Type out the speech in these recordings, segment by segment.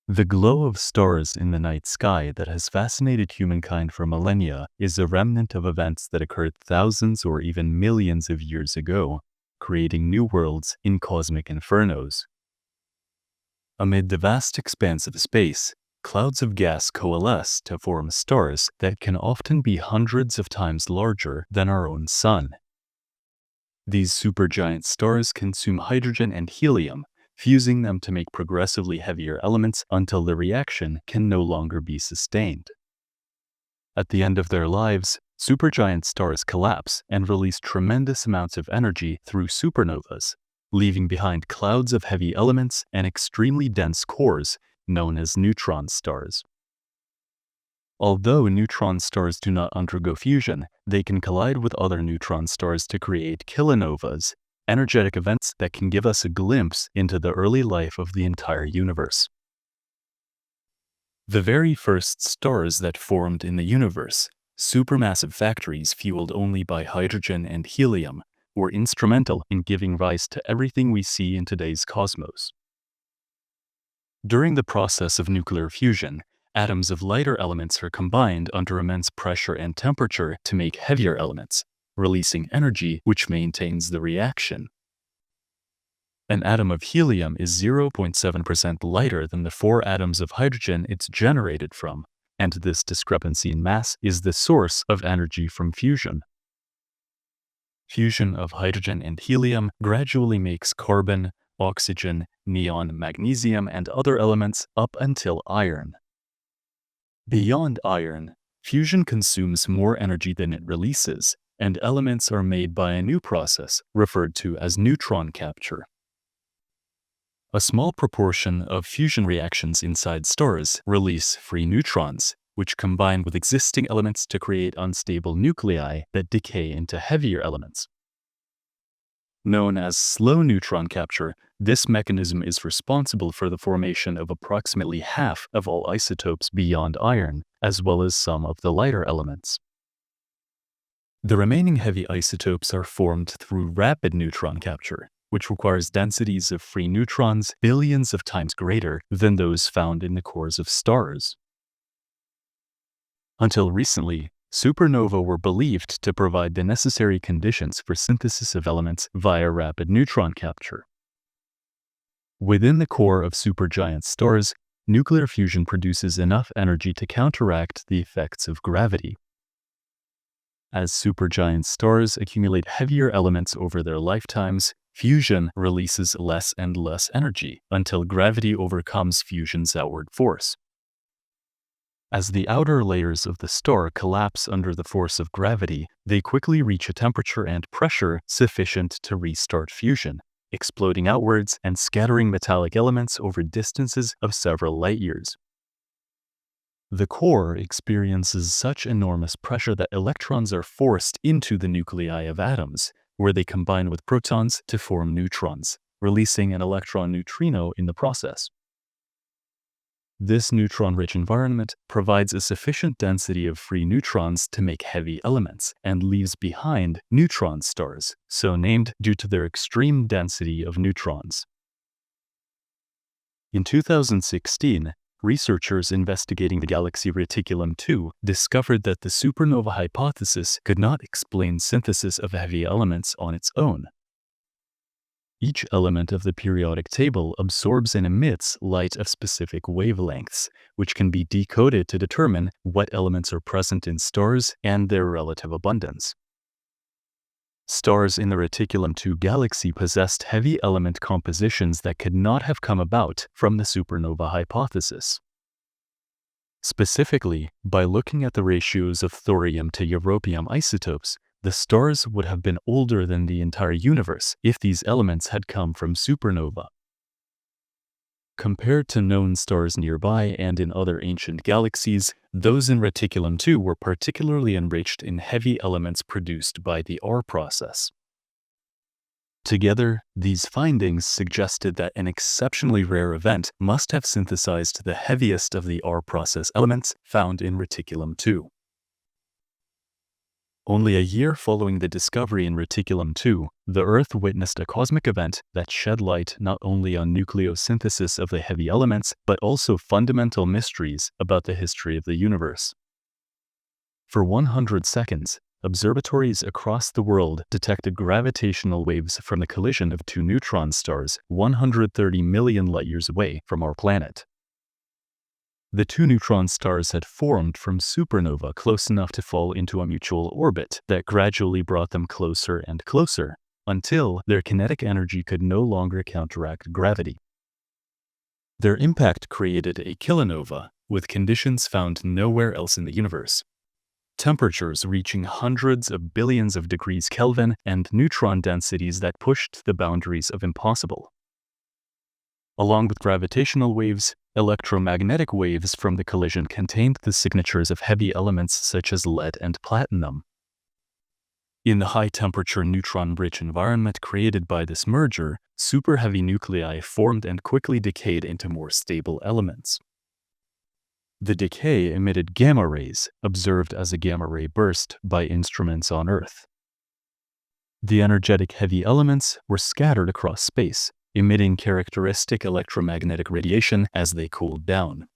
The glow of stars in the night sky that has fascinated humankind for millennia is a remnant of events that occurred thousands or even millions of years ago, creating new worlds in cosmic infernos. Amid the vast expanse of space, clouds of gas coalesce to form stars that can often be hundreds of times larger than our own sun. These supergiant stars consume hydrogen and helium, fusing them to make progressively heavier elements until the reaction can no longer be sustained. At the end of their lives, supergiant stars collapse and release tremendous amounts of energy through supernovas, leaving behind clouds of heavy elements and extremely dense cores known as neutron stars. Although neutron stars do not undergo fusion, they can collide with other neutron stars to create kilonovas, energetic events that can give us a glimpse into the early life of the entire universe. The very first stars that formed in the universe, supermassive factories fueled only by hydrogen and helium, were instrumental in giving rise to everything we see in today's cosmos. During the process of nuclear fusion, atoms of lighter elements are combined under immense pressure and temperature to make heavier elements, releasing energy which maintains the reaction. An atom of helium is 0.7% lighter than the 4 atoms of hydrogen it's generated from, and this discrepancy in mass is the source of energy from fusion. Fusion of hydrogen and helium gradually makes carbon, oxygen, neon, magnesium, and other elements up until iron. Beyond iron, fusion consumes more energy than it releases, and elements are made by a new process referred to as neutron capture. A small proportion of fusion reactions inside stars release free neutrons, which combine with existing elements to create unstable nuclei that decay into heavier elements. Known as slow neutron capture, this mechanism is responsible for the formation of approximately half of all isotopes beyond iron, as well as some of the lighter elements. The remaining heavy isotopes are formed through rapid neutron capture, which requires densities of free neutrons billions of times greater than those found in the cores of stars. Until recently, supernovae were believed to provide the necessary conditions for synthesis of elements via rapid neutron capture. Within the core of supergiant stars, nuclear fusion produces enough energy to counteract the effects of gravity. As supergiant stars accumulate heavier elements over their lifetimes, fusion releases less and less energy until gravity overcomes fusion's outward force. As the outer layers of the star collapse under the force of gravity, they quickly reach a temperature and pressure sufficient to restart fusion, exploding outwards and scattering metallic elements over distances of several light years. The core experiences such enormous pressure that electrons are forced into the nuclei of atoms, where they combine with protons to form neutrons, releasing an electron neutrino in the process. This neutron-rich environment provides a sufficient density of free neutrons to make heavy elements and leaves behind neutron stars, so named due to their extreme density of neutrons. In 2016, researchers investigating the galaxy Reticulum-2 discovered that the supernova hypothesis could not explain synthesis of heavy elements on its own. Each element of the periodic table absorbs and emits light of specific wavelengths, which can be decoded to determine what elements are present in stars and their relative abundance. Stars in the Reticulum-2 galaxy possessed heavy element compositions that could not have come about from the supernova hypothesis. Specifically, by looking at the ratios of thorium to europium isotopes, the stars would have been older than the entire universe if these elements had come from supernova. Compared to known stars nearby and in other ancient galaxies, those in Reticulum-2 were particularly enriched in heavy elements produced by the R process. Together, these findings suggested that an exceptionally rare event must have synthesized the heaviest of the R process elements found in Reticulum-2. Only a year following the discovery in Reticulum-2, the Earth witnessed a cosmic event that shed light not only on nucleosynthesis of the heavy elements, but also fundamental mysteries about the history of the universe. For 100 seconds, observatories across the world detected gravitational waves from the collision of two neutron stars 130 million light-years away from our planet. The two neutron stars had formed from supernova close enough to fall into a mutual orbit that gradually brought them closer and closer, until their kinetic energy could no longer counteract gravity. Their impact created a kilonova, with conditions found nowhere else in the universe. Temperatures reaching hundreds of billions of degrees Kelvin and neutron densities that pushed the boundaries of impossible. Along with gravitational waves, electromagnetic waves from the collision contained the signatures of heavy elements such as lead and platinum. In the high-temperature neutron-rich environment created by this merger, super-heavy nuclei formed and quickly decayed into more stable elements. The decay emitted gamma rays, observed as a gamma-ray burst by instruments on Earth. The energetic heavy elements were scattered across space, emitting characteristic electromagnetic radiation as they cooled down.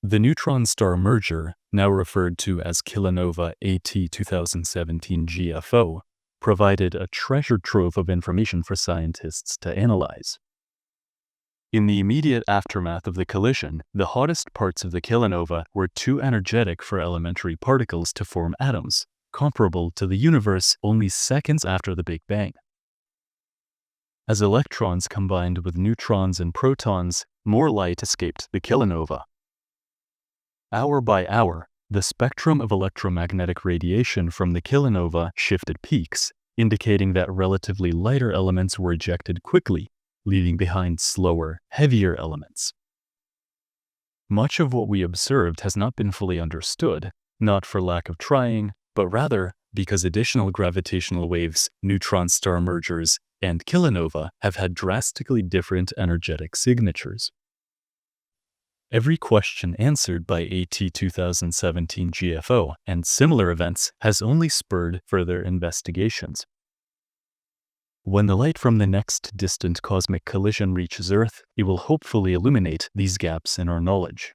The neutron-star merger, now referred to as kilonova AT 2017 GFO, provided a treasure trove of information for scientists to analyze. In the immediate aftermath of the collision, the hottest parts of the kilonova were too energetic for elementary particles to form atoms, comparable to the universe only seconds after the Big Bang. As electrons combined with neutrons and protons, more light escaped the kilonova. Hour by hour, the spectrum of electromagnetic radiation from the kilonova shifted peaks, indicating that relatively lighter elements were ejected quickly, leaving behind slower, heavier elements. Much of what we observed has not been fully understood, not for lack of trying, but rather because additional gravitational waves, neutron star mergers, and kilonova have had drastically different energetic signatures. Every question answered by AT 2017 GFO and similar events has only spurred further investigations. When the light from the next distant cosmic collision reaches Earth, it will hopefully illuminate these gaps in our knowledge.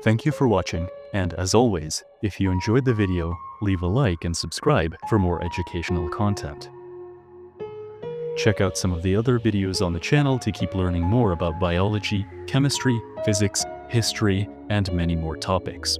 Thank you for watching, and as always, if you enjoyed the video, leave a like and subscribe for more educational content. Check out some of the other videos on the channel to keep learning more about biology, chemistry, physics, history, and many more topics.